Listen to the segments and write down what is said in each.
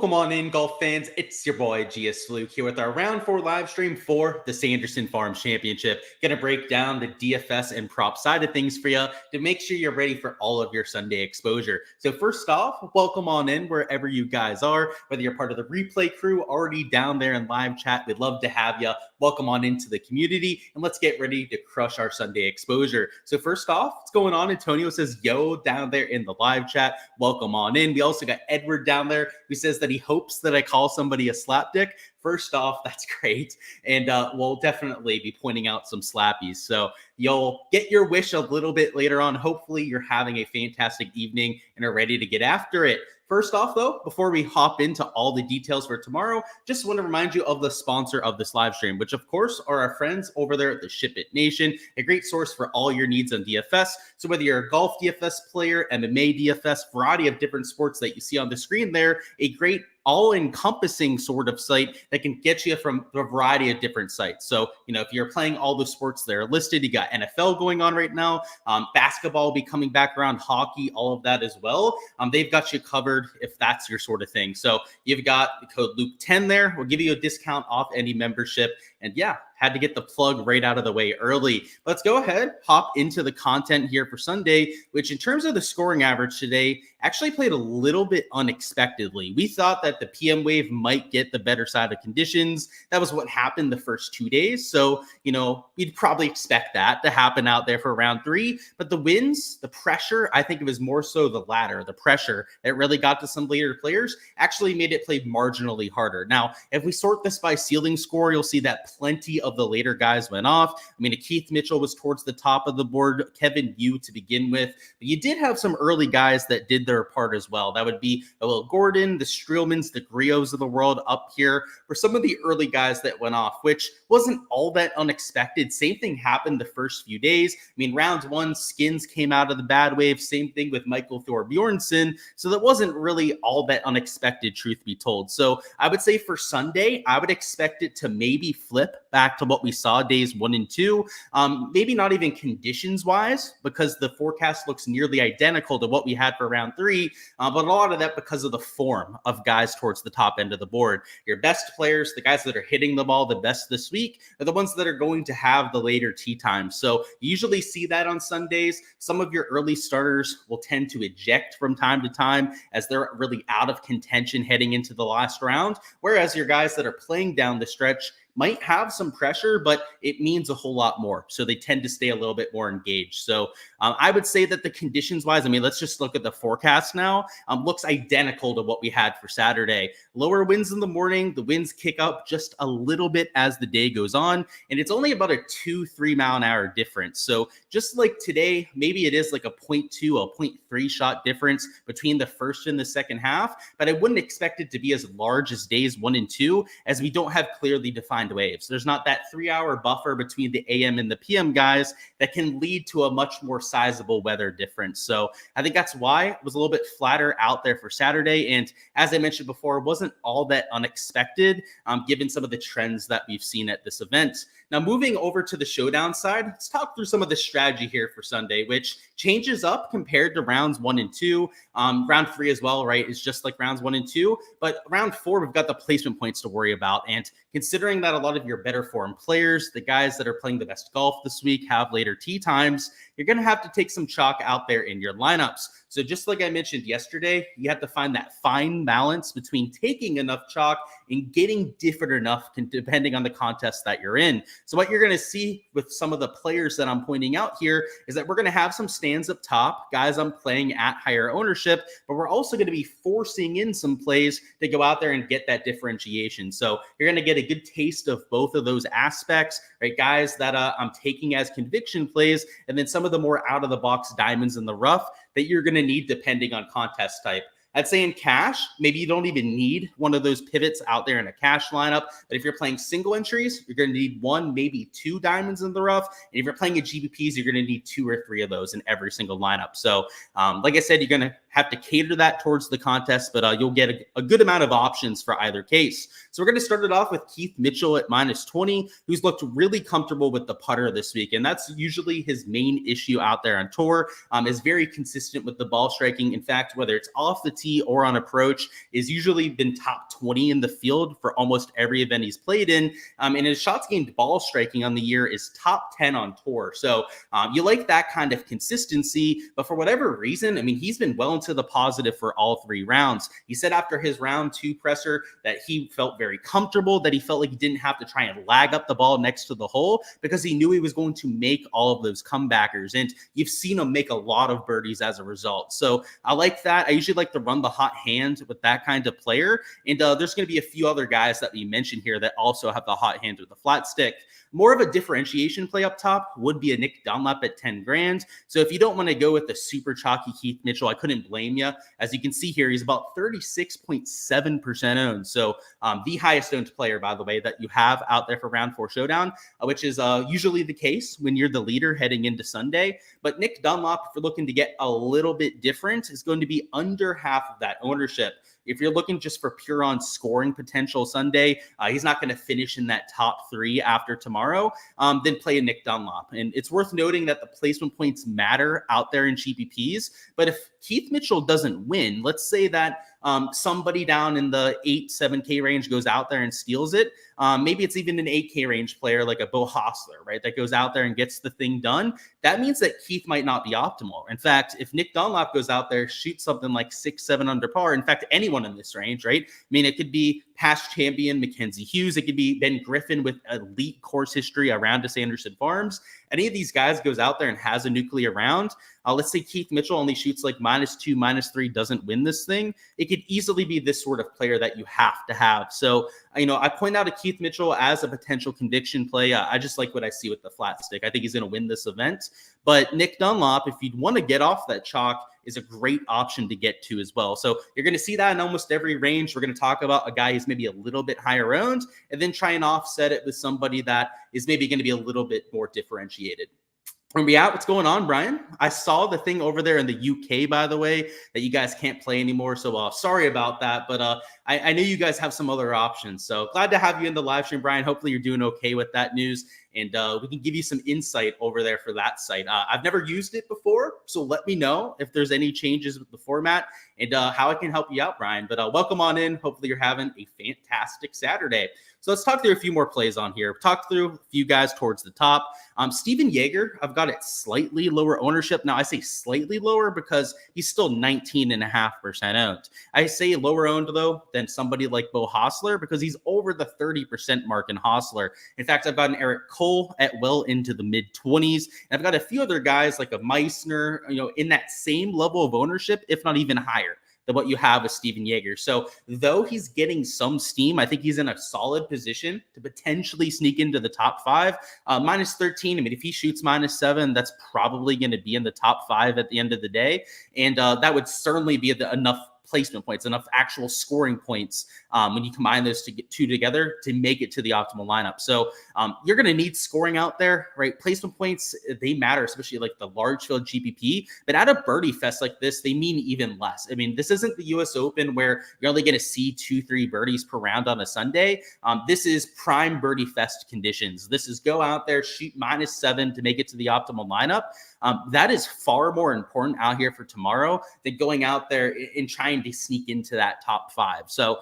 Welcome on in, golf fans. It's your boy Gsluke here with our round 4 live stream for the Sanderson Farms Championship. Gonna break down the DFS and prop side of things for you to make sure you're ready for all of your Sunday exposure. So first off, welcome on in wherever you guys are, whether you're part of the replay crew already down there in live chat. We'd love to have you. Welcome on into the community and let's get ready to crush our Sunday exposure. So first off, what's going on? Antonio says, yo, down there in the live chat. Welcome on in. We also got Edward down there who says that he hopes that I call somebody a slapdick. First off, that's great. And we'll definitely be pointing out some slappies. So you'll get your wish a little bit later on. Hopefully you're having a fantastic evening and are ready to get after it. First off, though, before we hop into all the details for tomorrow, just want to remind you of the sponsor of this live stream, which of course are our friends over there at the Ship It Nation, a great source for all your needs on DFS. So whether you're a golf DFS player, MMA DFS, variety of different sports that you see on the screen there, a great all-encompassing sort of site that can get you from a variety of different sites. So, if you're playing all the sports that are listed, you got NFL going on right now, basketball will be coming back around, hockey, all of that as well. They've got you covered if that's your sort of thing. So you've got the code Luke10 there. We'll give you a discount off any membership. And yeah, had to get the plug right out of the way early. Let's go ahead, hop into the content here for Sunday, which in terms of the scoring average today, actually played a little bit unexpectedly. We thought that the PM wave might get the better side of conditions. That was what happened the first 2 days. So, we'd probably expect that to happen out there for round 3. But the winds, the pressure, I think it was more so the latter, the pressure that really got to some later players actually made it play marginally harder. Now, if we sort this by ceiling score, you'll see that plenty of the later guys went off. Keith Mitchell was towards the top of the board, Kevin Yu to begin with. But you did have some early guys that did their part as well. That would be Will Gordon, the Streelmans, the Grios of the world up here for some of the early guys that went off, which wasn't all that unexpected. Same thing happened the first few days. Round 1, Skins came out of the bad wave. Same thing with Michael Thorbjornsson. So that wasn't really all that unexpected, truth be told. So I would say for Sunday, I would expect it to maybe flip back to what we saw days 1 and 2. Maybe not even conditions wise, because the forecast looks nearly identical to what we had for round 3. But a lot of that because of the form of guys towards the top end of the board. Your best players, the guys that are hitting the ball the best this week, are the ones that are going to have the later tee times. So you usually see that on Sundays. Some of your early starters will tend to eject from time to time as they're really out of contention heading into the last round. Whereas your guys that are playing down the stretch might have some pressure, but it means a whole lot more. So they tend to stay a little bit more engaged. So I would say that the conditions wise, let's just look at the forecast now. Looks identical to what we had for Saturday. Lower winds in the morning. The winds kick up just a little bit as the day goes on. And it's only about a 2-3 mile an hour difference. So just like today, maybe it is like a 0.2, a 0.3 shot difference between the first and the second half. But I wouldn't expect it to be as large as days 1 and 2, as we don't have clearly defined waves. There's not that 3-hour buffer between the AM and the PM guys that can lead to a much more sizable weather difference. So I think that's why it was a little bit flatter out there for Saturday. And as I mentioned before, it wasn't all that unexpected given some of the trends that we've seen at this event. Now, moving over to the Showdown side, let's talk through some of the strategy here for Sunday, which changes up compared to rounds 1 and 2. Round 3 as well, right, is just like rounds 1 and 2. But round 4, we've got the placement points to worry about. And considering that a lot of your better form players, the guys that are playing the best golf this week, have later tee times, you're going to have to take some chalk out there in your lineups. So just like I mentioned yesterday, you have to find that fine balance between taking enough chalk and getting different enough depending on the contest that you're in. So what you're going to see with some of the players that I'm pointing out here is that we're going to have some stands up top, guys I'm playing at higher ownership, but we're also going to be forcing in some plays to go out there and get that differentiation. So you're going to get a good taste of both of those aspects, right? Guys that I'm taking as conviction plays, and then some of the more out of the box diamonds in the rough that you're going to need depending on contest type. I'd say in cash, maybe you don't even need one of those pivots out there in a cash lineup. But if you're playing single entries, you're going to need 1, maybe 2 diamonds in the rough. And if you're playing at GPPs, you're going to need 2 or 3 of those in every single lineup. So like I said, you're going to have to cater that towards the contest, but you'll get a good amount of options for either case. So we're going to start it off with Keith Mitchell at -20, who's looked really comfortable with the putter this week. And that's usually his main issue out there on tour, is very consistent with the ball striking. In fact, whether it's off the tee or on approach, is usually been top 20 in the field for almost every event he's played in. And his shots gained ball striking on the year is top 10 on tour. So you like that kind of consistency, but for whatever reason, I mean, he's been well into the positive for all 3 rounds. He said after his round 2 presser that he felt very comfortable, that he felt like he didn't have to try and lag up the ball next to the hole because he knew he was going to make all of those comebackers. And you've seen him make a lot of birdies as a result. So I like that. I usually like to run the hot hand with that kind of player. And there's going to be a few other guys that we mentioned here that also have the hot hand with the flat stick. More of a differentiation play up top would be a Nick Dunlap at 10 grand. So if you don't want to go with the super chalky Keith Mitchell, I couldn't blame you. As you can see here, he's about 36.7% owned. So the highest owned player, by the way, that you have out there for round 4 Showdown, which is usually the case when you're the leader heading into Sunday. But Nick Dunlap, if you're looking to get a little bit different, is going to be under half of that ownership. If you're looking just for pure on scoring potential Sunday, he's not going to finish in that top 3 after tomorrow, then play a Nick Dunlap. And it's worth noting that the placement points matter out there in GPPs. But if Keith Mitchell doesn't win, let's say that somebody down in the 7K range goes out there and steals it. Maybe it's even an 8K range player like a Bo Hostler, right? That goes out there and gets the thing done. That means that Keith might not be optimal. In fact, if Nick Dunlap goes out there, shoots something like 6-7 under par, in fact, anyone in this range, right? I mean, it could be past champion Mackenzie Hughes. It could be Ben Griffin with elite course history around to Sanderson Farms. Any of these guys goes out there and has a nuclear round. Let's say Keith Mitchell only shoots like -2, -3, doesn't win this thing. It could easily be this sort of player that you have to have. So, I point out a Keith Mitchell as a potential conviction play. I just like what I see with the flat stick. I think he's going to win this event. But Nick Dunlap, if you'd want to get off that chalk, is a great option to get to as well. So you're going to see that in almost every range. We're going to talk about a guy who's maybe a little bit higher owned and then try and offset it with somebody that is maybe going to be a little bit more differentiated. Where we at? What's going on, Brian? I saw the thing over there in the UK, by the way, that you guys can't play anymore. So sorry about that. But I know you guys have some other options. So glad to have you in the live stream, Brian. Hopefully you're doing okay with that news. And we can give you some insight over there for that site. I've never used it before, so let me know if there's any changes with the format and how I can help you out, Brian. But welcome on in. Hopefully you're having a fantastic Saturday. So let's talk through a few more plays on here. Talk through a few guys towards the top. Steven Jaeger, I've got it slightly lower ownership. Now, I say slightly lower because he's still 19.5% owned. I say lower owned, though, than somebody like Bo Hostler because he's over the 30% mark in Hostler. In fact, I've got an Eric Cole at well into the mid-20s. And I've got a few other guys like a Meissner, in that same level of ownership, if not even higher than what you have with Steven Jaeger. So though he's getting some steam, I think he's in a solid position to potentially sneak into the top 5. -13, I mean, if he shoots -7, that's probably going to be in the top 5 at the end of the day. And that would certainly be enough placement points, enough actual scoring points when you combine those to get 2 together to make it to the optimal lineup. So you're going to need scoring out there, right? Placement points, they matter, especially like the large field GPP. But at a birdie fest like this, they mean even less. I mean, this isn't the US Open where you're only going to see 2-3 birdies per round on a Sunday. This is prime birdie fest conditions. This is go out there, shoot -7 to make it to the optimal lineup. That is far more important out here for tomorrow than going out there and trying to sneak into that top 5. So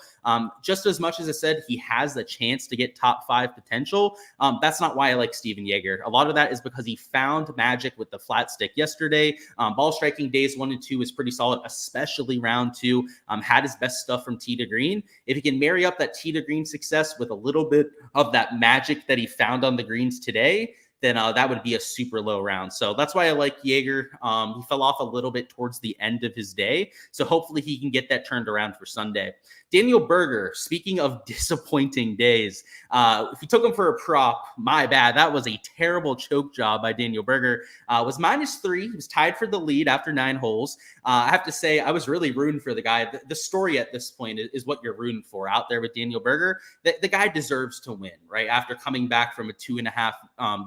just as much as I said, he has the chance to get top 5 potential. That's not why I like Steven Jaeger. A lot of that is because he found magic with the flat stick yesterday. Ball striking days 1 and 2 was pretty solid, especially round 2. Had his best stuff from tee to green. If he can marry up that tee to green success with a little bit of that magic that he found on the greens today, then that would be a super low round. So that's why I like Jaeger. He fell off a little bit towards the end of his day. So hopefully he can get that turned around for Sunday. Daniel Berger, speaking of disappointing days, if you took him for a prop, my bad. That was a terrible choke job by Daniel Berger. Was -3. He was tied for the lead after 9 holes. I have to say, I was really rooting for the guy. The story at this point is what you're rooting for out there with Daniel Berger. The guy deserves to win, right? After coming back from a 2.5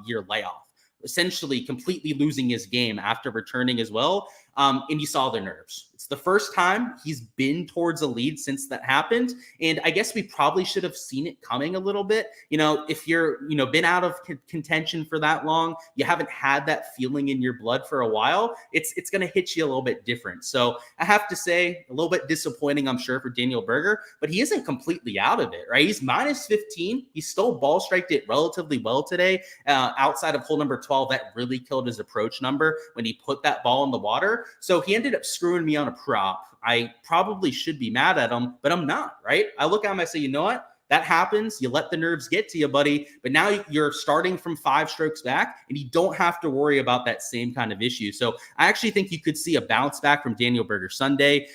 year layoff, essentially completely losing his game after returning as well. and you saw the nerves. It's the first time he's been towards a lead since that happened. And I guess we probably should have seen it coming a little bit. If you're, been out of contention for that long, you haven't had that feeling in your blood for a while, it's going to hit you a little bit different. So I have to say, a little bit disappointing, I'm sure, for Daniel Berger, but he isn't completely out of it, right? He's minus 15. He still ball striked it relatively well today, outside of hole number 12. That really killed his approach number when he put that ball in the water. So he ended up screwing me on a prop. I probably should be mad at him, but I'm not, right? I look at him, I say, you know what? That happens. You let the nerves get to you, buddy. But now you're starting from 5 strokes back, and you don't have to worry about that same kind of issue. So I actually think you could see a bounce back from Daniel Berger Sunday.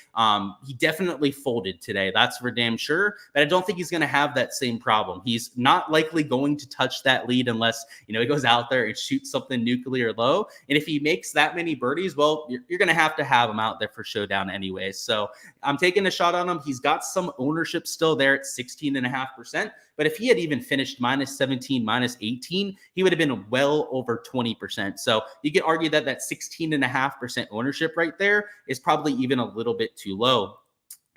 He definitely folded today. That's for damn sure. But I don't think he's going to have that same problem. He's not likely going to touch that lead unless, he goes out there and shoots something nuclear low. And if he makes that many birdies, well, you're going to have him out there for Showdown anyway. So I'm taking a shot on him. He's got some ownership still there at 16.5%. But if he had even finished minus 17, minus 18, he would have been well over 20%. So you could argue that 16.5% ownership right there is probably even a little bit too low.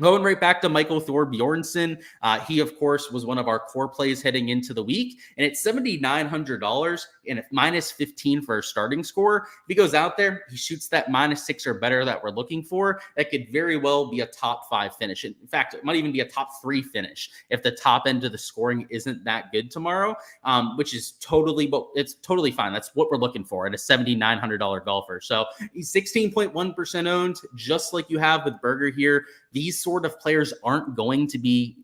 Going right back to Michael Thorbjornsen, he, of course, was one of our core plays heading into the week. And it's $7,900 and minus 15 for a starting score. If he goes out there, he shoots that minus 6 or better that we're looking for. That could very well be a top 5 finish. In fact, it might even be a top 3 finish if the top end of the scoring isn't that good tomorrow, which is it's totally fine. That's what we're looking for at a $7,900 golfer. So he's 16.1% owned, just like you have with Berger here. These sort of players aren't going to be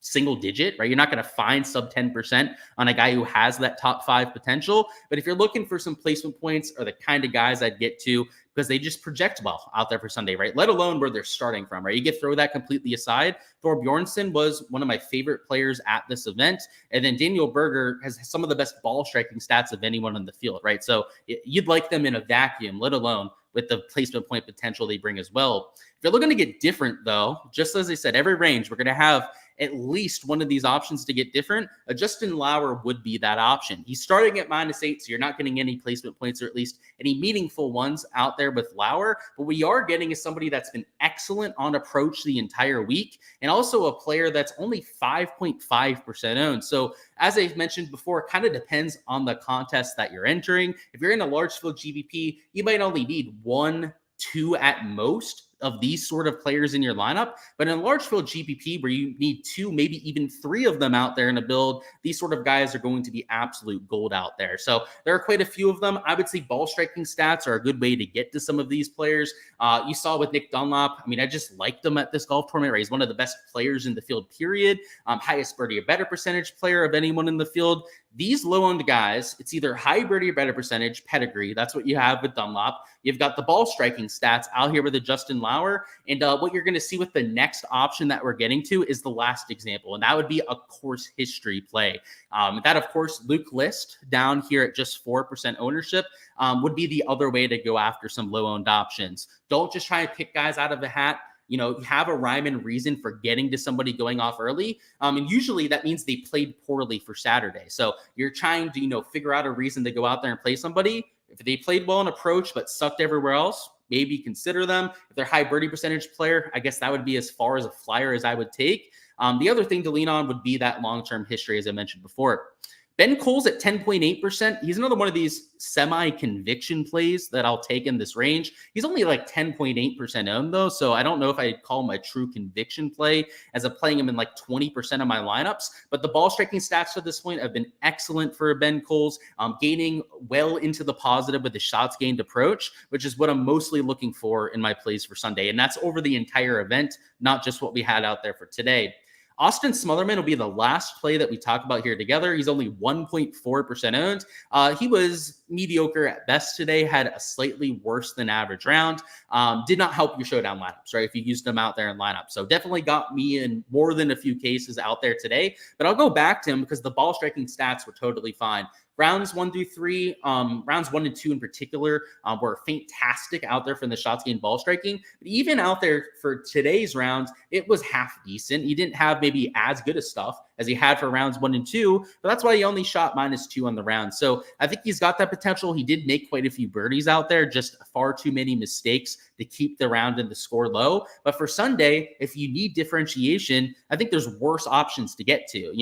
single digit, right? You're not going to find sub 10% on a guy who has that top 5 potential. But if you're looking for some placement points, are the kind of guys I'd get to because they just project well out there for Sunday, right? Let alone where they're starting from, right? You get throw that completely aside. Thorbjornsen was one of my favorite players at this event. And then Daniel Berger has some of the best ball striking stats of anyone on the field, right? So you'd like them in a vacuum, let alone with the placement point potential they bring as well. If you're looking to get different, though, just as I said, every range, we're going to have at least one of these options to get different. Justin Lauer would be that option. He's starting at minus 8, so you're not getting any placement points or at least any meaningful ones out there with Lauer. But what we are getting is somebody that's been excellent on approach the entire week and also a player that's only 5.5% owned. So as I mentioned before, it kind of depends on the contest that you're entering. If you're in a large field GBP, you might only need 1, 2 at most of these sort of players in your lineup. But in a large field GPP where you need 2, maybe even 3 of them out there in a build, these sort of guys are going to be absolute gold out there. So there are quite a few of them. I would say ball striking stats are a good way to get to some of these players. You saw with Nick Dunlop. I just liked him at this golf tournament, right? He's one of the best players in the field, period. Highest birdie or better percentage player of anyone in the field. These low-owned guys, it's either high birdie or better percentage, pedigree. That's what you have with Dunlop. You've got the ball striking stats out here with the Justin Lauer. And what you're going to see with the next option that we're getting to is the last example. And that would be a course history play. That, of course, Luke List down here at just 4% ownership would be the other way to go after some low-owned options. Don't just try and pick guys out of the hat. Have a rhyme and reason for getting to somebody going off early. And usually that means they played poorly for Saturday. So you're trying to, figure out a reason to go out there and play somebody. If they played well in approach but sucked everywhere else, maybe consider them. If they're high birdie percentage player, I guess that would be as far as a flyer as I would take. The other thing to lean on would be that long-term history, as I mentioned before. Ben Cole's at 10.8%. He's another one of these semi-conviction plays that I'll take in this range. He's only like 10.8% owned, though, so I don't know if I'd call him a true conviction play as I'm playing him in like 20% of my lineups. But the ball striking stats to this point have been excellent for Ben Cole's, gaining well into the positive with the shots gained approach, which is what I'm mostly looking for in my plays for Sunday. And that's over the entire event, not just what we had out there for today. Austin Smotherman will be the last play that we talk about here together. He's only 1.4% owned. He was mediocre at best today, had a slightly worse than average round. Did not help your Showdown lineups, right? If you used them out there in lineup. So definitely got me in more than a few cases out there today. But I'll go back to him because the ball striking stats were totally fine. Rounds 1 through 3, rounds 1 and 2 in particular, were fantastic out there from the shots gained ball striking. But even out there for today's rounds, it was half decent. He didn't have maybe as good a stuff as he had for rounds 1 and 2, but that's why he only shot -2 on the round. So I think he's got that potential. He did make quite a few birdies out there, just far too many mistakes to keep the round and the score low. But for Sunday, if you need differentiation, I think there's worse options to get to.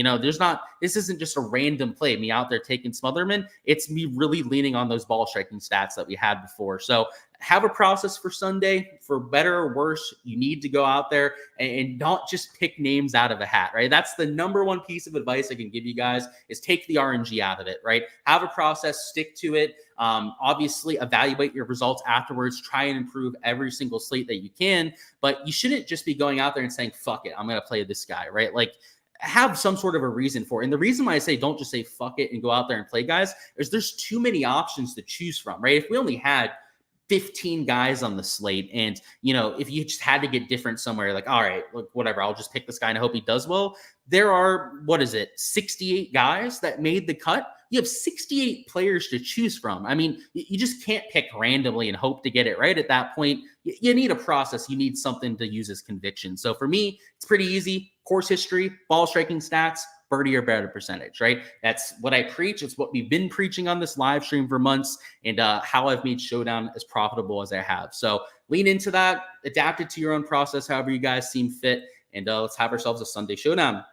This isn't just a random play, me out there taking Smotherman. It's me really leaning on those ball striking stats that we had before. So have a process for Sunday. For better or worse, you need to go out there and not just pick names out of a hat, right? That's the number one piece of advice I can give you guys, is take the RNG out of it, right? Have a process, stick to it. Obviously, evaluate your results afterwards. Try and improve every single slate that you can, but you shouldn't just be going out there and saying, fuck it, I'm going to play this guy, right? Like, have some sort of a reason for it. And the reason why I say don't just say fuck it and go out there and play guys is there's too many options to choose from, right? If we only had 15 guys on the slate, and if you just had to get different somewhere, like, all right, look, whatever, I'll just pick this guy and I hope he does well. There are 68 guys that made the cut. You have 68 players to choose from. I mean, you just can't pick randomly and hope to get it right. At that point, you need a process. You need something to use as conviction. So for me, it's pretty easy. Course history, ball striking stats, birdie or better percentage, right? That's what I preach. It's what we've been preaching on this live stream for months, and how I've made Showdown as profitable as I have. So lean into that, adapt it to your own process, however you guys seem fit, and let's have ourselves a Sunday Showdown.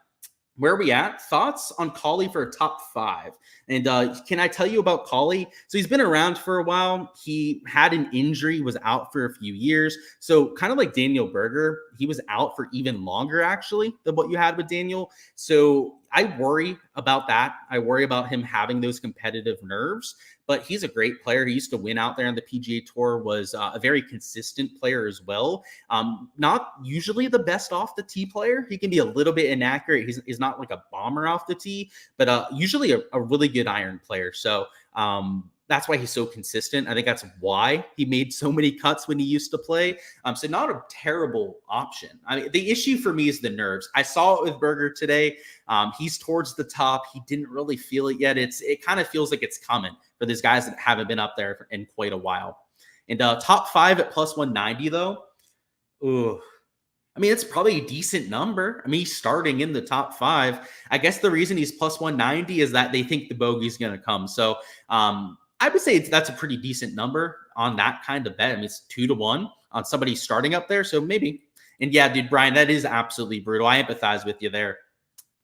Where are we at? Thoughts on Collie for a top 5? And can I tell you about Collie? So he's been around for a while. He had an injury, was out for a few years. So kind of like Daniel Berger, he was out for even longer, actually, than what you had with Daniel. So I worry about that. I worry about him having those competitive nerves, but he's a great player. He used to win out there on the PGA Tour, was a very consistent player as well. Not usually the best off the tee player. He can be a little bit inaccurate. He's not like a bomber off the tee, but usually a really good iron player. So that's why he's so consistent. I think that's why he made so many cuts when he used to play. So not a terrible option. I mean, the issue for me is the nerves. I saw it with Berger today. He's towards the top. He didn't really feel it yet. It kind of feels like it's coming for these guys that haven't been up there in quite a while. And top 5 at plus 190 though. Ooh. I mean, it's probably a decent number. I mean, he's starting in the top 5. I guess the reason he's plus 190 is that they think the bogey's going to come. So I would say that's a pretty decent number on that kind of bet. I mean, it's 2-1 on somebody starting up there. So maybe. And yeah, dude, Brian, that is absolutely brutal. I empathize with you there.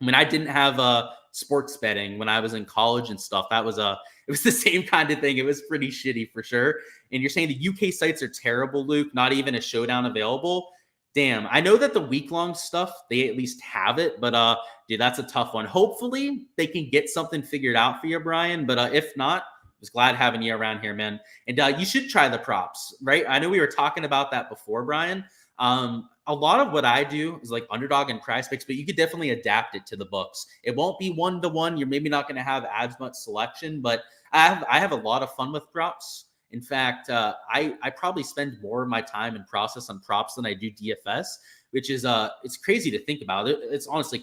I mean, I didn't have sports betting when I was in college and stuff. It was the same kind of thing. It was pretty shitty for sure. And you're saying the UK sites are terrible, Luke, not even a Showdown available. Damn, I know that the week-long stuff, they at least have it, but dude, that's a tough one. Hopefully they can get something figured out for you, Brian, but if not, was glad having you around here, man. And you should try the props, right? I know we were talking about that before, Brian. A lot of what I do is like Underdog and Prize Picks, but you could definitely adapt it to the books. It won't be 1-to-1. You're maybe not going to have as much selection, but I have a lot of fun with props. In fact, I probably spend more of my time and process on props than I do DFS, which is it's crazy to think about. It's honestly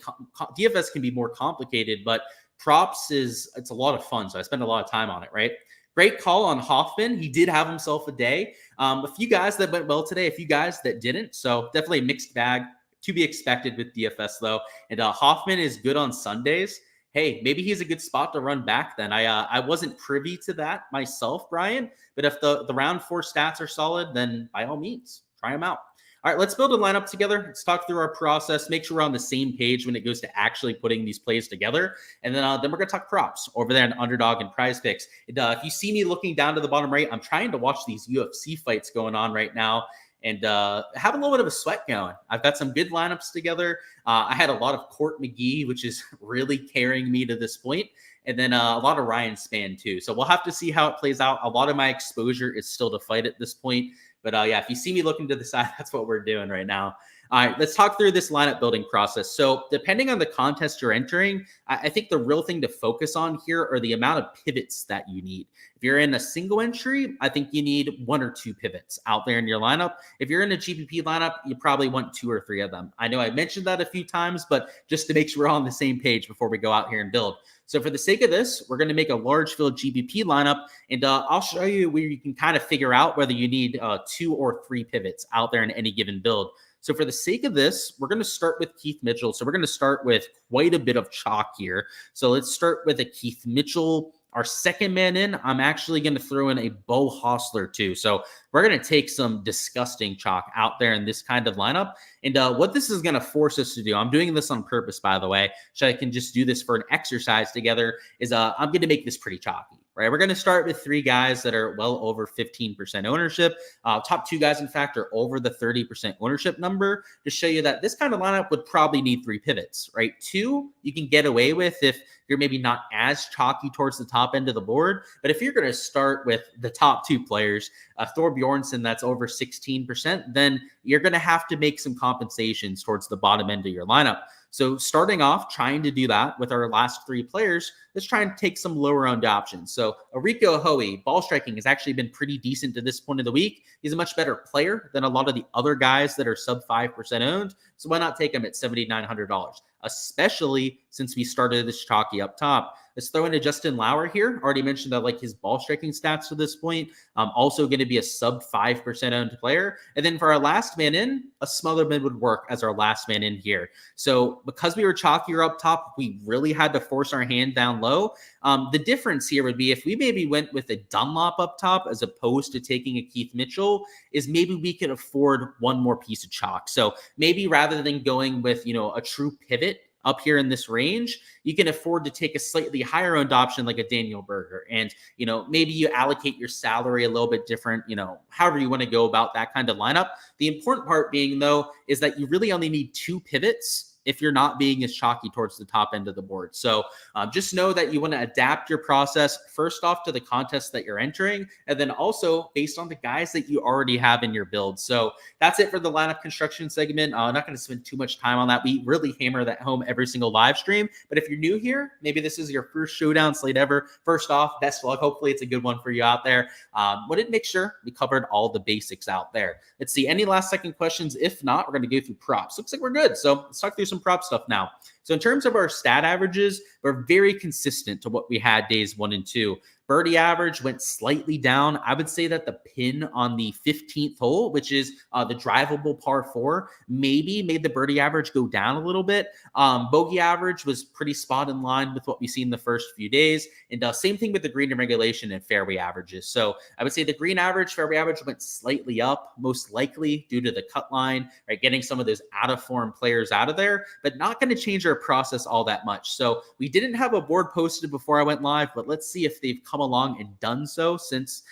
DFS can be more complicated, but props it's a lot of fun. So I spend a lot of time on it, right? Great call on Hoffman. He did have himself a day. A few guys that went well today, a few guys that didn't. So definitely a mixed bag to be expected with DFS though. And Hoffman is good on Sundays. Hey, maybe he's a good spot to run back then. I wasn't privy to that myself, Brian, but if the round 4 stats are solid, then by all means, try them out. All right, let's build a lineup together. Let's talk through our process, make sure we're on the same page when it goes to actually putting these plays together. And then we're going to talk props over there in Underdog and Prize Picks. And, if you see me looking down to the bottom right, I'm trying to watch these UFC fights going on right now and have a little bit of a sweat going. I've got some good lineups together. I had a lot of Court McGee, which is really carrying me to this point. And then a lot of Ryan Spann too. So we'll have to see how it plays out. A lot of my exposure is still to fight at this point. But yeah, if you see me looking to the side, that's what we're doing right now. All right, let's talk through this lineup building process. So depending on the contest you're entering, I think the real thing to focus on here are the amount of pivots that you need. If you're in a single entry, I think you need 1 or 2 pivots out there in your lineup. If you're in a GPP lineup, you probably want 2 or 3 of them. I know I mentioned that a few times, but just to make sure we're all on the same page before we go out here and build. So for the sake of this, we're going to make a large field GPP lineup, and I'll show you where you can kind of figure out whether you need 2 or 3 pivots out there in any given build. So for the sake of this, we're going to start with Keith Mitchell. So we're going to start with quite a bit of chalk here. So let's start with a Keith Mitchell. Our second man in, I'm actually going to throw in a Bo Hostler too. So we're going to take some disgusting chalk out there in this kind of lineup. And what this is going to force us to do, I'm doing this on purpose, by the way, so I can just do this for an exercise together, is I'm going to make this pretty chalky. Right, we're going to start with 3 guys that are well over 15% ownership. Top 2 guys, in fact, are over the 30% ownership number to show you that this kind of lineup would probably need 3 pivots, right? 2 you can get away with if you're maybe not as chalky towards the top end of the board. But if you're going to start with the top 2 players, Thor Bjornsson, that's over 16%, then you're going to have to make some compensations towards the bottom end of your lineup. So starting off, trying to do that with our last 3 players, let's try and take some lower owned options. So Ariko Hoey, ball striking has actually been pretty decent to this point of the week. He's a much better player than a lot of the other guys that are sub 5% owned. So why not take him at $7,900, especially since we started this chalky up top. Let's throw in a Justin Lauer here. Already mentioned that like his ball striking stats to this point. Also going to be a sub 5% owned player. And then for our last man in, a Smotherman would work as our last man in here. So because we were chalkier up top, we really had to force our hand down low. The difference here would be if we maybe went with a Dunlop up top as opposed to taking a Keith Mitchell, is maybe we could afford one more piece of chalk. So maybe rather than going with, a true pivot up here in this range, you can afford to take a slightly higher owned option like a Daniel Berger. And, maybe you allocate your salary a little bit different, however you want to go about that kind of lineup. The important part being, though, is that you really only need 2 pivots if you're not being as chalky towards the top end of the board. So just know that you want to adapt your process first off to the contest that you're entering, and then also based on the guys that you already have in your build. So that's it for the lineup construction segment. I'm not going to spend too much time on that. We really hammer that home every single live stream. But if you're new here, maybe this is your first Showdown slate ever. First off, best of luck. Hopefully it's a good one for you out there. Wanted to make sure we covered all the basics out there. Let's see, any last second questions? If not, we're going to go through props. Looks like we're good. So let's talk through some prop stuff now. So in terms of our stat averages, we're very consistent to what we had days 1 and 2. Birdie average went slightly down. I would say that the pin on the 15th hole, which is the drivable par 4, maybe made the birdie average go down a little bit. Bogey average was pretty spot in line with what we see in the first few days. And same thing with the green and regulation and fairway averages. So I would say the green average, fairway average went slightly up, most likely due to the cut line, right? Getting some of those out of form players out of there, but not going to change our process all that much. So we didn't have a board posted before I went live, but let's see if they've come along and done so since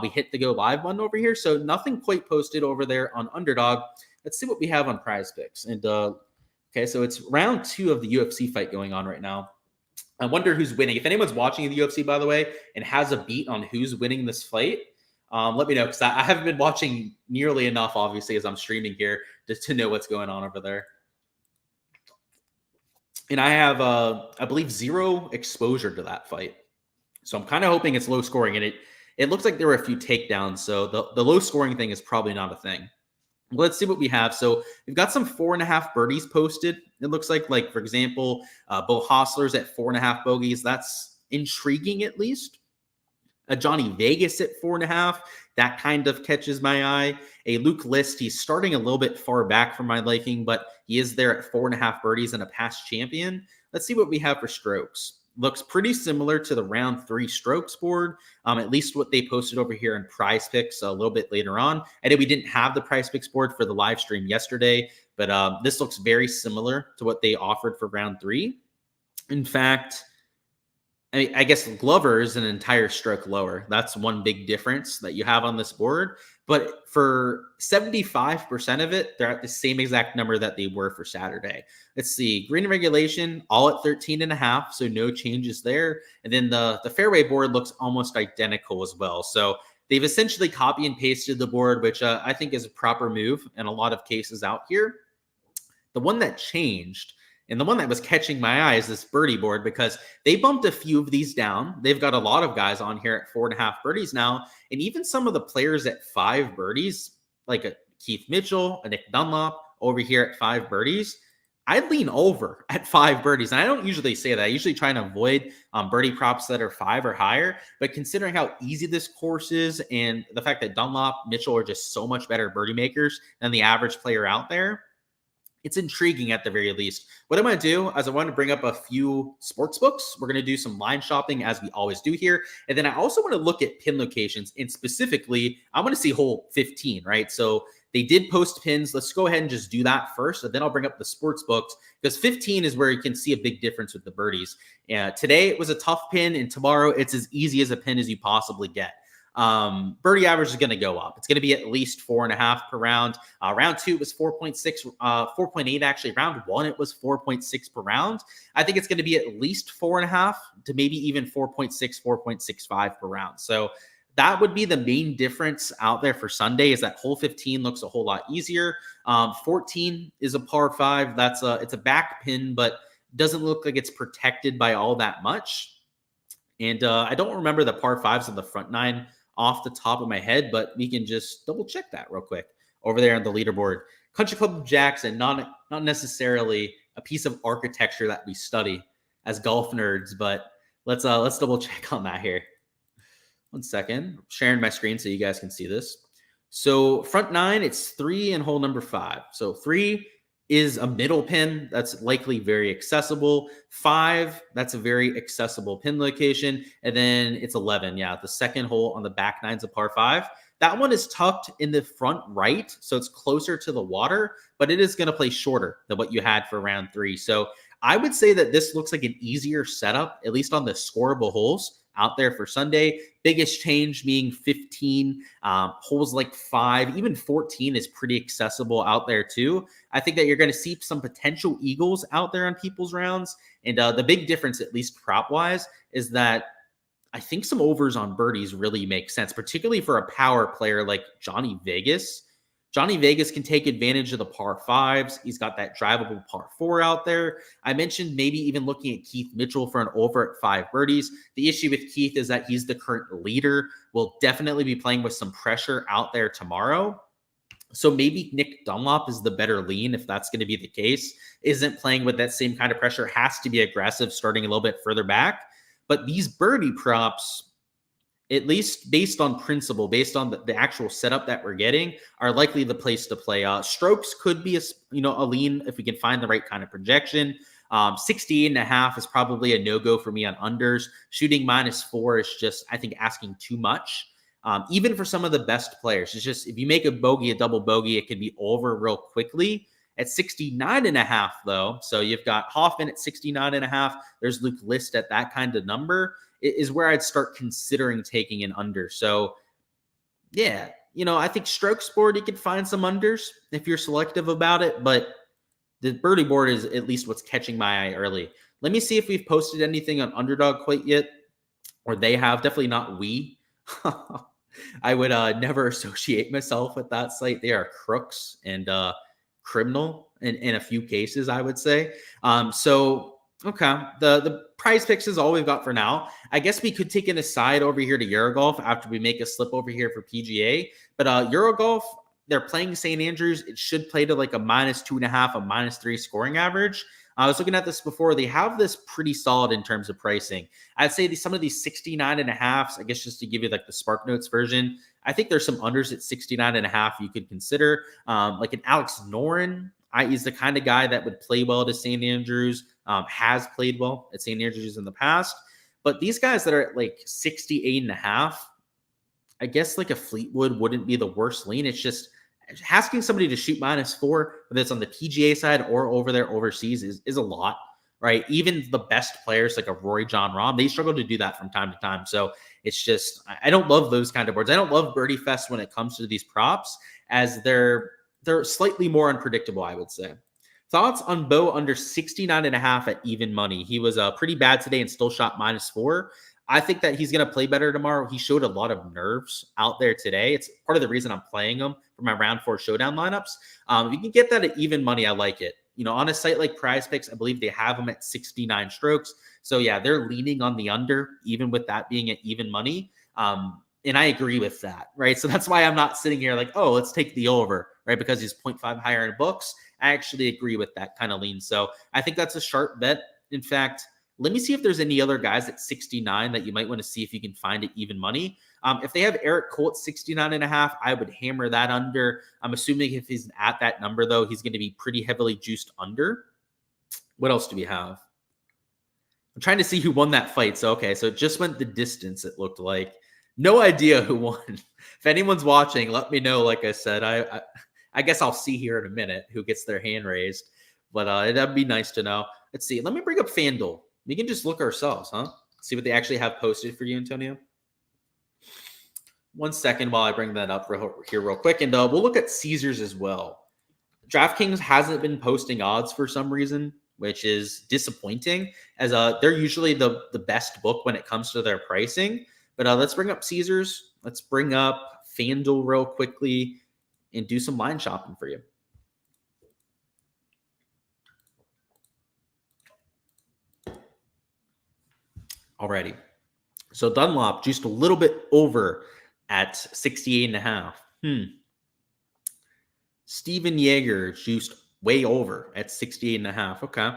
we hit the go live button over here. So nothing quite posted over there on Underdog. Let's see what we have on Prize Picks. And okay, so it's round 2 of the UFC fight going on right now. I wonder who's winning. If anyone's watching the UFC, by the way, and has a beat on who's winning this fight, let me know, because I haven't been watching nearly enough, obviously, as I'm streaming here to know what's going on over there. And I have, I believe, 0 exposure to that fight. So I'm kind of hoping it's low scoring. And it looks like there were a few takedowns. So the low scoring thing is probably not a thing. Let's see what we have. So we've got some 4.5 birdies posted. It looks like for example, Bo Hostler's at 4.5 bogeys. That's intriguing, at least. A Johnny Vegas at 4.5. That kind of catches my eye. A Luke List, he's starting a little bit far back for my liking, but he is there at 4.5 birdies and a past champion. Let's see what we have for strokes. Looks pretty similar to the round 3 strokes board, at least what they posted over here in Prize Picks a little bit later on. I know we didn't have the Prize Picks board for the live stream yesterday, but this looks very similar to what they offered for round 3. In fact, I guess Glover is an entire stroke lower. That's one big difference that you have on this board. But for 75% of it, they're at the same exact number that they were for Saturday. Let's see, green regulation, all at 13.5, so no changes there. And then the fairway board looks almost identical as well. So they've essentially copy and pasted the board, which I think is a proper move in a lot of cases out here. The one that changed, and the one that was catching my eye, is this birdie board, because they bumped a few of these down. They've got a lot of guys on here at 4.5 birdies now. And even some of the players at 5 birdies, like a Keith Mitchell, a Nick Dunlop over here at 5 birdies, I'd lean over at 5 birdies. And I don't usually say that. I usually try and avoid birdie props that are 5 or higher. But considering how easy this course is and the fact that Dunlop, Mitchell are just so much better birdie makers than the average player out there, it's intriguing at the very least. What I'm going to do is I want to bring up a few sports books. We're going to do some line shopping as we always do here. And then I also want to look at pin locations. And specifically, I want to see hole 15, right? So they did post pins. Let's go ahead and just do that first. And then I'll bring up the sports books because 15 is where you can see a big difference with the birdies. Today it was a tough pin, and tomorrow it's as easy as a pin as you possibly get. Birdie average is going to go up. It's going to be at least 4.5 per round. Round 2 it was 4.6, 4.8 actually. Round 1 it was 4.6 per round. I think it's going to be at least 4.5 to maybe even 4.6, 4.65 per round. So that would be the main difference out there for Sunday, is that hole 15 looks a whole lot easier. 14 is a par 5. It's a back pin, but doesn't look like it's protected by all that much. And I don't remember the par 5s on the front 9 off the top of my head, but we can just double check that real quick over there on the leaderboard. Country Club of Jackson, not necessarily a piece of architecture that we study as golf nerds, but let's double check on that here. 1 second. I'm sharing my screen so you guys can see this. So front 9, it's 3 and hole number 5. So 3 is a middle pin that's likely very accessible. 5, that's a very accessible pin location. And then it's 11. Yeah, the second hole on the back 9's a par 5. That one is tucked in the front right, so it's closer to the water, but it is going to play shorter than what you had for round 3. So I would say that this looks like an easier setup, at least on the scoreable holes out there for Sunday. Biggest change being 15, holes like 5, even 14 is pretty accessible out there too. I think that you're going to see some potential eagles out there on people's rounds. And the big difference, at least prop wise, is that I think some overs on birdies really make sense, particularly for a power player like Johnny Vegas. Johnny Vegas can take advantage of the par 5s. He's got that drivable par 4 out there. I mentioned maybe even looking at Keith Mitchell for an over at 5 birdies. The issue with Keith is that he's the current leader. Will definitely be playing with some pressure out there tomorrow. So maybe Nick Dunlop is the better lean if that's going to be the case. Isn't playing with that same kind of pressure. Has to be aggressive starting a little bit further back. But these birdie props, at least based on principle, based on the actual setup that we're getting, are likely the place to play. Strokes could be a lean if we can find the right kind of projection. 68.5 is probably a no-go for me on unders. Shooting -4 is just, I think, asking too much. Even for some of the best players, it's just, if you make a bogey, a double bogey, it could be over real quickly. At 69.5 though, so you've got Hoffman at 69.5. There's Luke List at that kind of number, is where I'd start considering taking an under. So yeah, I think strokes board, you could find some unders if you're selective about it, but the birdie board is at least what's catching my eye early. Let me see if we've posted anything on Underdog quite yet, or they have. Definitely not we. I would never associate myself with that site. They are crooks and criminal in a few cases, I would say. Okay, the prize picks is all we've got for now. I guess we could take an aside over here to Eurogolf after we make a slip over here for PGA. But Eurogolf, they're playing St. Andrews. It should play to like a -2.5, a -3 scoring average. I was looking at this before. They have this pretty solid in terms of pricing. I'd say some of these 69.5s, I guess just to give you like the Spark Notes version, I think there's some unders at 69.5 you could consider. Like an Alex Noren, he's the kind of guy that would play well to St. Andrews, has played well at St. Andrews in the past. But these guys that are at like 68.5, I guess like a Fleetwood wouldn't be the worst lean. It's just asking somebody to shoot -4, whether it's on the PGA side or over there overseas, is a lot, right? Even the best players like a Rory John Rahm, they struggle to do that from time to time. So it's just, I don't love those kind of boards. I don't love Birdie Fest when it comes to these props, as they're slightly more unpredictable, I would say. Thoughts on Bo under 69.5 at even money? He was pretty bad today and still shot -4. I think that he's going to play better tomorrow. He showed a lot of nerves out there today. It's part of the reason I'm playing him for my round 4 showdown lineups. If you can get that at even money, I like it. On a site like Prize Picks, I believe they have him at 69 strokes. So yeah, they're leaning on the under, even with that being at even money. And I agree with that, right? So that's why I'm not sitting here like, oh, let's take the over, right? Because he's 0.5 higher in books. I actually agree with that kind of lean. So I think that's a sharp bet. In fact, let me see if there's any other guys at 69 that you might want to see if you can find at even money. If they have Eric Cole at 69.5, I would hammer that under. I'm assuming if he's at that number, though, he's going to be pretty heavily juiced under. What else do we have? I'm trying to see who won that fight. So, okay, so it just went the distance, it looked like. No idea who won. If anyone's watching, let me know. Like I said, I guess I'll see here in a minute who gets their hand raised. But that'd be nice to know. Let's see. Let me bring up FanDuel. We can just look ourselves, huh? See what they actually have posted for you, Antonio. 1 second while I bring that up real quick. And we'll look at Caesars as well. DraftKings hasn't been posting odds for some reason, which is disappointing, as they're usually the best book when it comes to their pricing. But let's bring up Caesars. Let's bring up FanDuel real quickly and do some line shopping for you. Alrighty. So Dunlop just a little bit over at 68.5. Steven Yeager juiced way over at 68.5. Okay.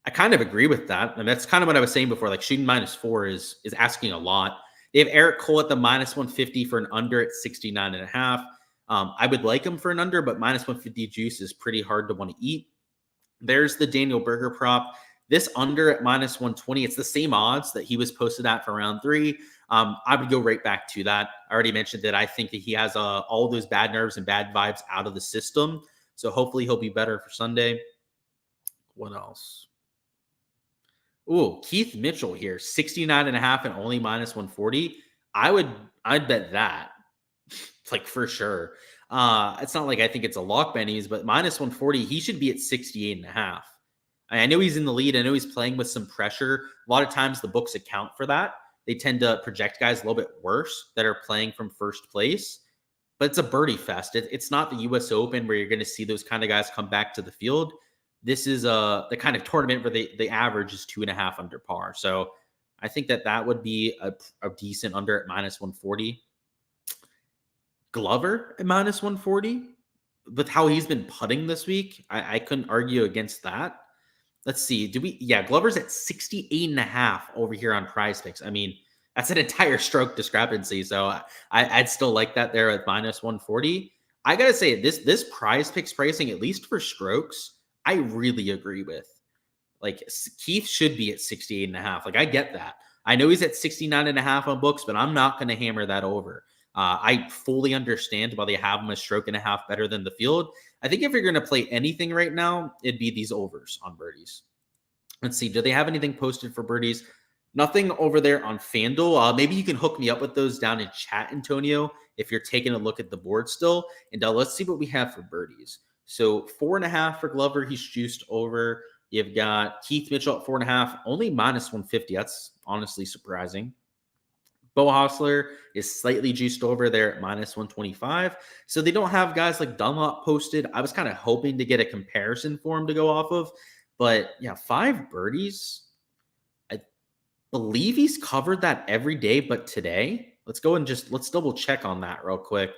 I kind of agree with that. And that's kind of what I was saying before. Like shooting -4 is asking a lot. They have Eric Cole at the -150 for an under at 69.5. I would like him for an under, but -150 juice is pretty hard to want to eat. There's the Daniel Berger prop. This under at -120, it's the same odds that he was posted at for round 3. I would go right back to that. I already mentioned that I think that he has all those bad nerves and bad vibes out of the system. So hopefully he'll be better for Sunday. What else? Ooh, Keith Mitchell here, 69.5 and only -140. I'd bet that. Like for sure. It's not like I think it's a lock bennies, but -140, he should be at 68.5. I know he's in the lead. I know he's playing with some pressure. A lot of times the books account for that. They tend to project guys a little bit worse that are playing from first place. But it's a birdie fest. It's not the U.S. Open where you're going to see those kind of guys come back to the field. This is the kind of tournament where the average is 2.5 under par. So I think that would be a decent under at -140. Glover at -140. With how he's been putting this week, I couldn't argue against that. Let's see. Glover's at 68.5 over here on Prize Picks. I mean, that's an entire stroke discrepancy. So I'd still like that there at -140. I got to say, this Prize Picks pricing, at least for strokes, I really agree with. Like, Keith should be at 68.5. Like, I get that. I know he's at 69.5 on books, but I'm not going to hammer that over. I fully understand why they have him a stroke and a half better than the field. I think if you're going to play anything right now, it'd be these overs on birdies. Let's see. Do they have anything posted for birdies? Nothing over there on FanDuel. Maybe you can hook me up with those down in chat, Antonio, if you're taking a look at the board still. And let's see what we have for birdies. So 4.5 for Glover. He's juiced over. You've got Keith Mitchell at 4.5, only -150. That's honestly surprising. Bo Hostler is slightly juiced over there at -125. So they don't have guys like Dunlop posted. I was kind of hoping to get a comparison for him to go off of. But yeah, 5 birdies. I believe he's covered that every day but today. Let's double check on that real quick.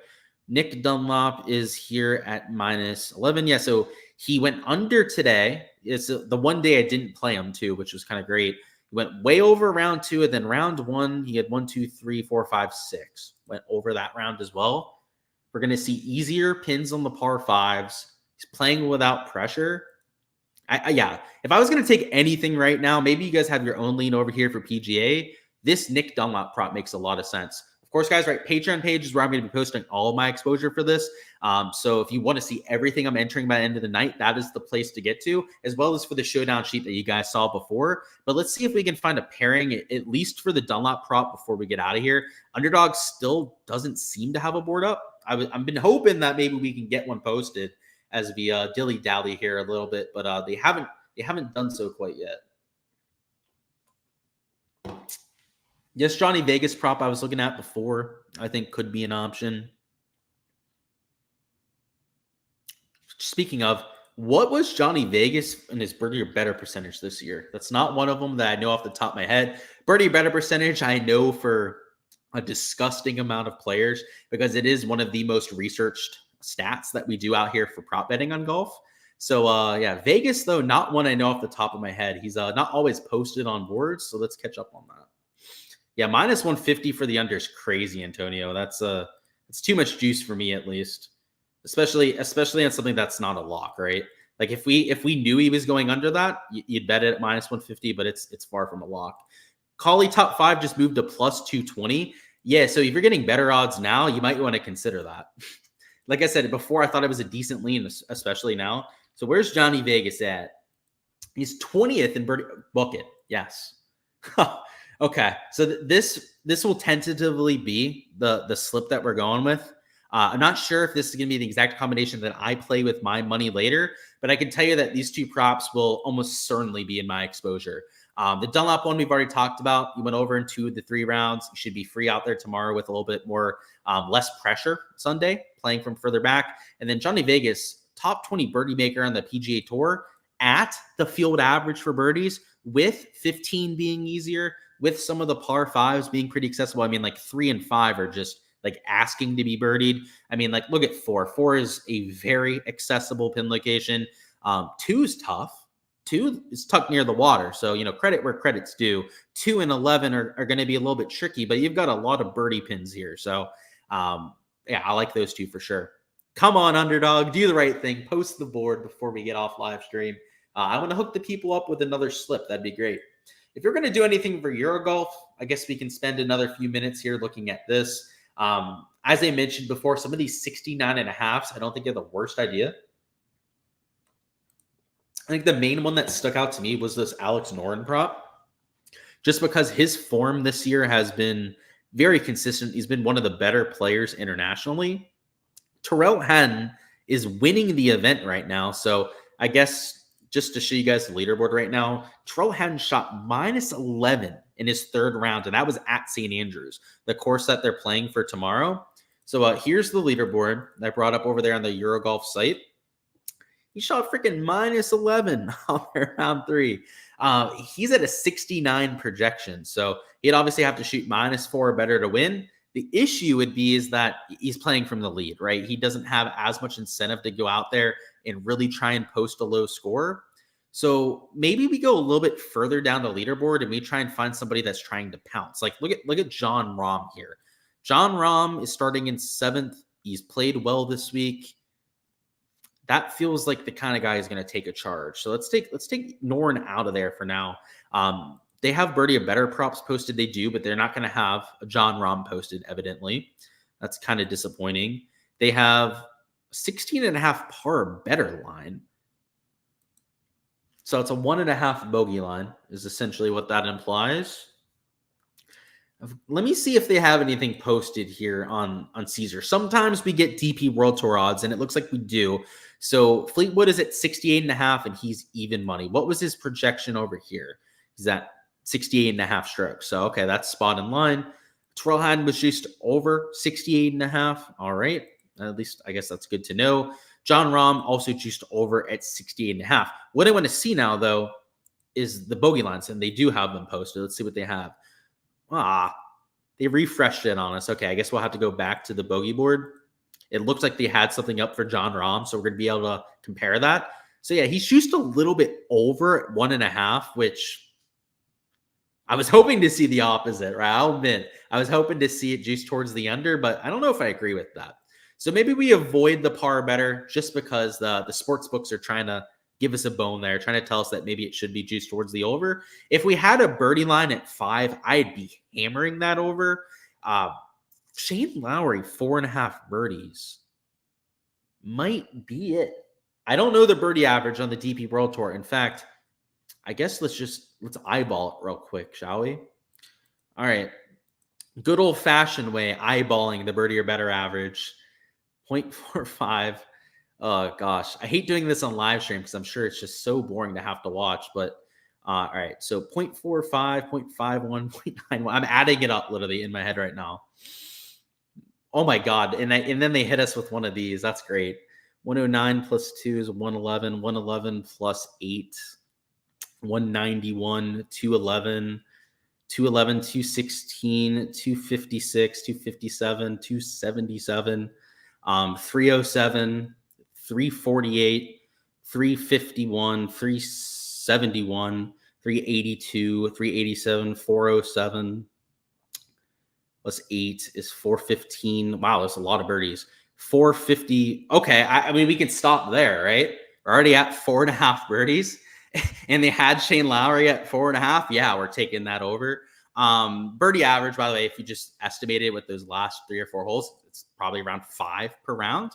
Nick Dunlop is here at -11. Yeah, so he went under today. It's the one day I didn't play him too, which was kind of great. He went way over round 2, and then round 1, he had 1, 2, 3, 4, 5, 6. Went over that round as well. We're going to see easier pins on the par 5s. He's playing without pressure. If I was going to take anything right now, maybe you guys have your own lean over here for PGA. This Nick Dunlop prop makes a lot of sense. Of course, guys, right? Patreon page is where I'm going to be posting all of my exposure for this. So if you want to see everything I'm entering by the end of the night, that is the place to get to, as well as for the Showdown sheet that you guys saw before. But let's see if we can find a pairing, at least for the Dunlop prop, before we get out of here. Underdog still doesn't seem to have a board up. I've been hoping that maybe we can get one posted as we dilly-dally here a little bit, but they haven't done so quite yet. Yes, Johnny Vegas prop I was looking at before, I think could be an option. Speaking of, what was Johnny Vegas and his birdie or better percentage this year? That's not one of them that I know off the top of my head. Birdie or better percentage, I know for a disgusting amount of players because it is one of the most researched stats that we do out here for prop betting on golf. So yeah, Vegas though, not one I know off the top of my head. He's not always posted on boards, so let's catch up on that. Yeah, minus 150 for the under is crazy, Antonio. It's too much juice for me at least. Especially on something that's not a lock, right? Like if we knew he was going under that, you'd bet it at minus 150, but it's far from a lock. Collie top 5 just moved to plus 220. Yeah, so if you're getting better odds now, you might want to consider that. Like I said before, I thought it was a decent lean, especially now. So where's Johnny Vegas at? He's 20th in birdie bucket. Yes. Okay. So this will tentatively be the slip that we're going with. I'm not sure if this is going to be the exact combination that I play with my money later, but I can tell you that these two props will almost certainly be in my exposure. The Dunlop one we've already talked about. You went over in 2 of the 3 rounds. You should be free out there tomorrow with a little bit more less pressure Sunday, playing from further back. And then Johnny Vegas, top 20 birdie maker on the PGA Tour at the field average for birdies, with 15 being easier, with some of the par 5s being pretty accessible. I mean, like 3 and 5 are just like asking to be birdied. I mean, like look at 4. 4 is a very accessible pin location. 2 is tough. 2 is tucked near the water. So, credit where credit's due. 2 and 11 are going to be a little bit tricky, but you've got a lot of birdie pins here. So, yeah, I like those 2 for sure. Come on, Underdog. Do the right thing. Post the board before we get off live stream. I want to hook the people up with another slip. That'd be great. If you're going to do anything for Eurogolf, I guess we can spend another few minutes here looking at this. As I mentioned before, some of these 69.5s, I don't think they're the worst idea. I think the main one that stuck out to me was this Alex Noren prop, just because his form this year has been very consistent. He's been one of the better players internationally. Terrell Hatton is winning the event right now. So I guess just to show you guys the leaderboard right now, Terrell Hatton shot minus 11 in his 3rd round, and that was at St. Andrews, the course that they're playing for tomorrow. So here's the leaderboard that I brought up over there on the Eurogolf site. He shot freaking minus 11 on round 3. He's at a 69 projection, so he'd obviously have to shoot minus 4 or better to win. The issue would be is that he's playing from the lead, right? He doesn't have as much incentive to go out there and really try and post a low score. So maybe we go a little bit further down the leaderboard and we try and find somebody that's trying to pounce. Like look at Jon Rahm here. Jon Rahm is starting in 7th. He's played well this week. That feels like the kind of guy who's going to take a charge. So let's take Noren out of there for now. They have birdie or better props posted. They do, but they're not going to have a Jon Rahm posted, evidently. That's kind of disappointing. They have 16.5 par better line. So it's a 1.5 bogey line is essentially what that implies. Let me see if they have anything posted here on Caesar. Sometimes we get DP World Tour odds, and it looks like we do. So Fleetwood is at 68.5, and he's even money. What was his projection over here? He's at 68.5 strokes. So, okay, that's spot in line. Terrell Hatton was just over 68.5. All right. At least I guess that's good to know. Jon Rahm also juiced over at 68.5. What I want to see now, is the bogey lines, and they do have them posted. Let's see what they have. They refreshed it on us. Okay, I guess we'll have to go back to the bogey board. It looks like they had something up for Jon Rahm, so we're going to be able to compare that. So, yeah, he's juiced a little bit over at 1.5, which I was hoping to see the opposite, right? I'll admit, I was hoping to see it juiced towards the under, but I don't know if I agree with that. So maybe we avoid the par better just because the sports books are trying to give us a bone there, trying to tell us that maybe it should be juiced towards the over. If we had a birdie line at 5, I'd be hammering that over. Shane Lowry, 4.5 birdies might be it. I don't know the birdie average on the DP World Tour. In fact, I guess let's eyeball it real quick, shall we? All right. Good old-fashioned way, eyeballing the birdie or better average. 0.45. Oh, gosh. I hate doing this on live stream because I'm sure it's just so boring to have to watch. But, all right. So 0.45, 0.51, 0.91. I'm adding it up literally in my head right now. Oh, my God. And then they hit us with one of these. That's great. 109 plus 2 is 111. 111 plus 8. 191, 211, 211, 216, 256, 257, 277, 307, 348, 351, 371, 382, 387, 407 plus 8 is 415. Wow, that's a lot of birdies. 450. Okay, I mean, we can stop there, right? We're already at 4.5 birdies, and they had Shane Lowry at 4.5. Yeah, we're taking that over. Birdie average, by the way, if you just estimated with those last 3 or 4 holes, it's probably around 5 per round.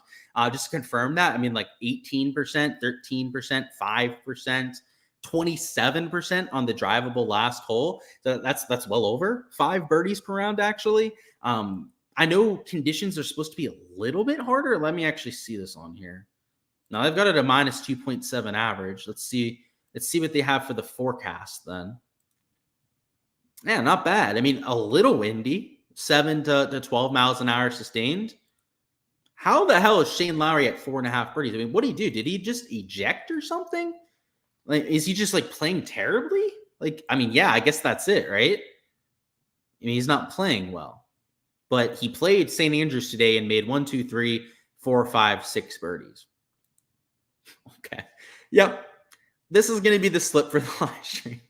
Just to confirm that, I mean, like 18%, 13%, 5%, 27% on the drivable last hole. So that's well over 5 birdies per round, actually. I know conditions are supposed to be a little bit harder. Let me actually see this on here. Now they've got it a minus 2.7 average. Let's see what they have for the forecast then. Yeah, not bad. I mean, a little windy, 7 to 12 miles an hour sustained. How the hell is Shane Lowry at 4.5 birdies? I mean, what did he do? Did he just eject or something? Like, is he just like playing terribly? Like, I mean, yeah, I guess that's it, right? I mean, he's not playing well, but he played St. Andrews today and made 1, 2, 3, 4, 5, 6 birdies. Okay. Yep. This is going to be the slip for the live stream.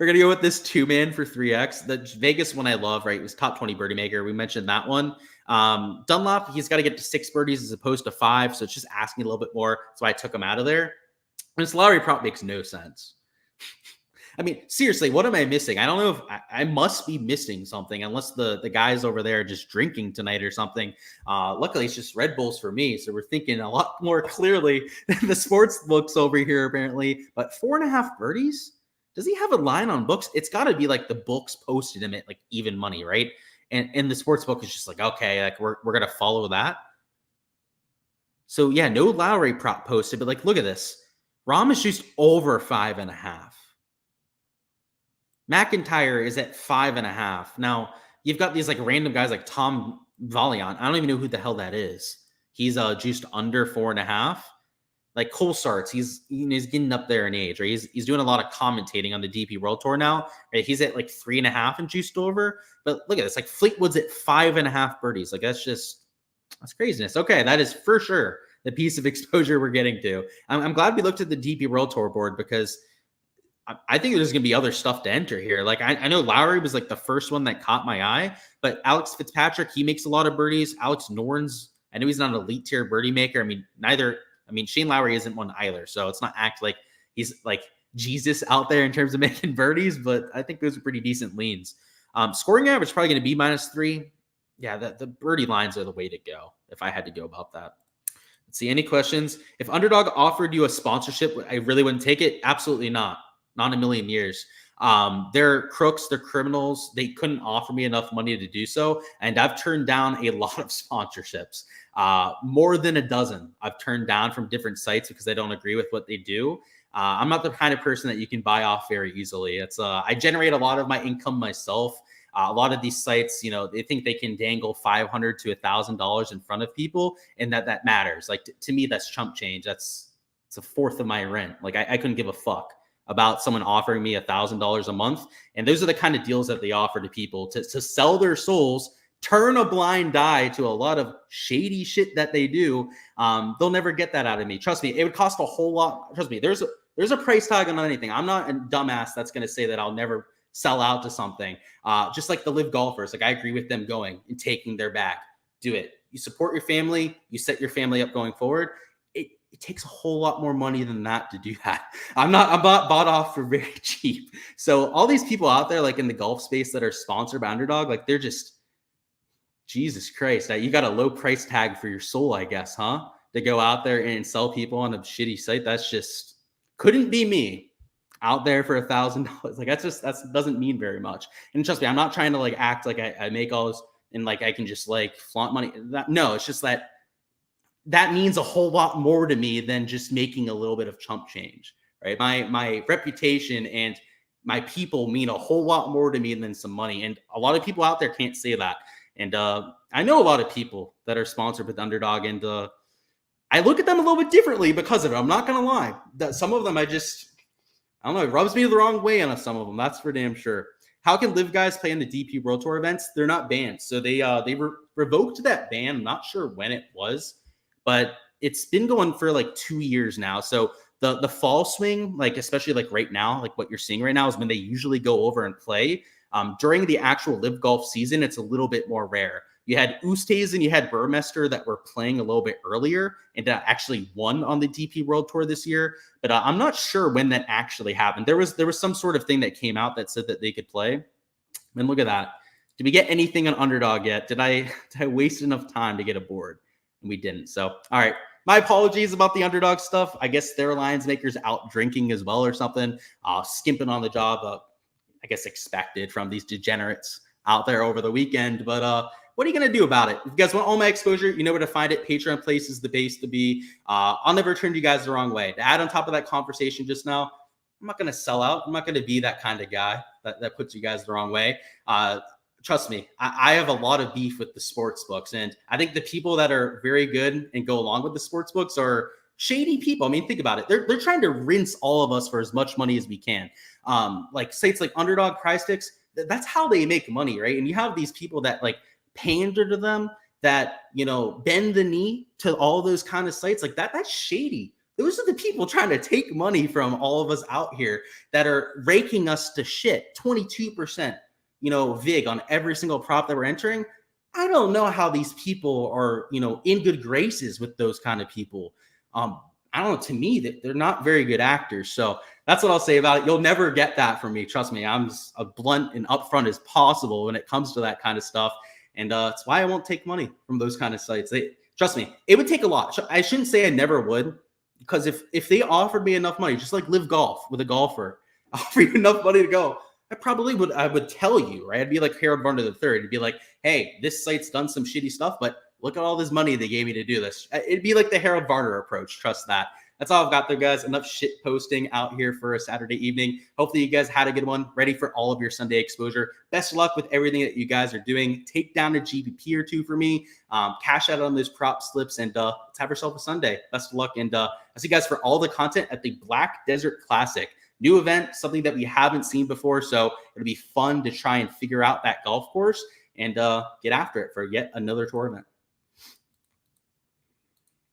We're going to go with this 2-man for 3X. The Vegas one I love, right? It was top 20 birdie maker. We mentioned that one. Dunlop, he's got to get to 6 birdies as opposed to 5. So it's just asking a little bit more. That's why I took him out of there. This Lowry prop makes no sense. I mean, seriously, what am I missing? I don't know if I must be missing something unless the guys over there are just drinking tonight or something. Luckily, it's just Red Bulls for me. So we're thinking a lot more clearly than the sports books over here, apparently. But 4.5 birdies? Does he have a line on books? It's got to be like the books posted him at like even money, right? And the sports book is just like, okay, like we're going to follow that. So yeah, no Lowry prop posted, but like, look at this. Rahm is just over 5.5. McIntyre is at 5.5. Now, you've got these like random guys like Tom Valiant. I don't even know who the hell that is. He's juiced under 4.5. Like Cole Starts, he's getting up there in age, right? He's doing a lot of commentating on the DP World Tour now. Right? He's at like 3.5 and juiced over. But look at this, like Fleetwood's at 5.5 birdies. Like that's craziness. Okay, that is for sure the piece of exposure we're getting to. I'm glad we looked at the DP World Tour board because I think there's going to be other stuff to enter here. Like I know Lowry was like the first one that caught my eye, but Alex Fitzpatrick, he makes a lot of birdies. Alex Norns, I know he's not an elite tier birdie maker. I mean, Shane Lowry isn't one either. So it's not act like he's like Jesus out there in terms of making birdies, but I think those are pretty decent leans. Scoring average probably going to be -3. Yeah, the birdie lines are the way to go if I had to go about that. Let's see, any questions? If Underdog offered you a sponsorship, I really wouldn't take it. Absolutely not. Not in a million years. They're crooks. They're criminals. They couldn't offer me enough money to do so. And I've turned down a lot of sponsorships, more than a dozen I've turned down from different sites because I don't agree with what they do. I'm not the kind of person that you can buy off very easily. I generate a lot of my income myself. A lot of these sites, they think they can dangle $500 to $1,000 in front of people, and that matters. Like to me, that's chump change. It's a fourth of my rent. Like I couldn't give a fuck about someone offering me $1,000 a month. And those are the kind of deals that they offer to people to sell their souls, turn a blind eye to a lot of shady shit that they do. They'll never get that out of me. Trust me, it would cost a whole lot. Trust me, there's a price tag on anything. I'm not a dumbass that's going to say that I'll never sell out to something. Just like the live golfers, like I agree with them going and taking their bag. Do it. You support your family. You set your family up going forward. It takes a whole lot more money than that to do that. I'm bought off for very cheap. So all these people out there, like in the golf space that are sponsored by Underdog, like they're just, Jesus Christ, you got a low price tag for your soul, I guess, huh? To go out there and sell people on a shitty site. That's just, couldn't be me out there for $1,000. Like that doesn't mean very much. And trust me, I'm not trying to like act like I make all this and like I can just like flaunt money. No, it's just that means a whole lot more to me than just making a little bit of chump change, right? My reputation and my people mean a whole lot more to me than some money. And a lot of people out there can't say that. And I know a lot of people that are sponsored with Underdog, and I look at them a little bit differently because of it. I'm not going to lie. Some of them I don't know, it rubs me the wrong way on some of them. That's for damn sure. How can live guys play in the DP World Tour events? They're not banned. So they revoked that ban. I'm not sure when it was, but it's been going for like 2 years now. So the fall swing, like especially like right now, like what you're seeing right now is when they usually go over and play. During the actual live golf season, it's a little bit more rare. You had Oosthuizen and you had Burmester that were playing a little bit earlier and actually won on the DP World Tour this year. But I'm not sure when that actually happened. There was some sort of thing that came out that said that they could play. And look at that. Did we get anything on Underdog yet? Did I waste enough time to get a board? And we didn't. So, all right. My apologies about the Underdog stuff. I guess their lines makers out drinking as well or something, skimping on the job. I guess expected from these degenerates out there over the weekend. But what are you going to do about it? If you guys want all my exposure, you know where to find it. Patreon Place is the base to be. I'll never turn you guys the wrong way. To add on top of that conversation just now, I'm not going to sell out. I'm not going to be that kind of guy that puts you guys the wrong way. Trust me, I have a lot of beef with the sports books. And I think the people that are very good and go along with the sports books are shady people. I mean, think about it. They're trying to rinse all of us for as much money as we can. Like sites like Underdog, Prize Sticks, that's how they make money, right? And you have these people that like pander to them, that, you know, bend the knee to all those kind of sites like that. That's shady. Those are the people trying to take money from all of us out here that are raking us to shit. 22%, you know, VIG on every single prop that we're entering. I don't know how these people are, you know, in good graces with those kind of people. I don't know. To me, that they're not very good actors. So that's what I'll say about it. You'll never get that from me. Trust me. I'm as blunt and upfront as possible when it comes to that kind of stuff. And it's why I won't take money from those kind of sites. Trust me, it would take a lot. I shouldn't say I never would, because if they offered me enough money, just like Live Golf with a golfer, offer you enough money to go, I probably would. I would tell you, right? I'd be like Harold Varner III. It'd be like, hey, this site's done some shitty stuff, but look at all this money they gave me to do this. It'd be like the Harold Varner approach. Trust that. That's all I've got there, guys. Enough shit posting out here for a Saturday evening. Hopefully you guys had a good one, ready for all of your Sunday exposure. Best of luck with everything that you guys are doing. Take down a GBP or two for me. Cash out on those prop slips, and let's have yourself a Sunday. Best of luck, and I'll see you guys for all the content at the Black Desert Classic. New event, something that we haven't seen before, so it'll be fun to try and figure out that golf course and get after it for yet another tournament.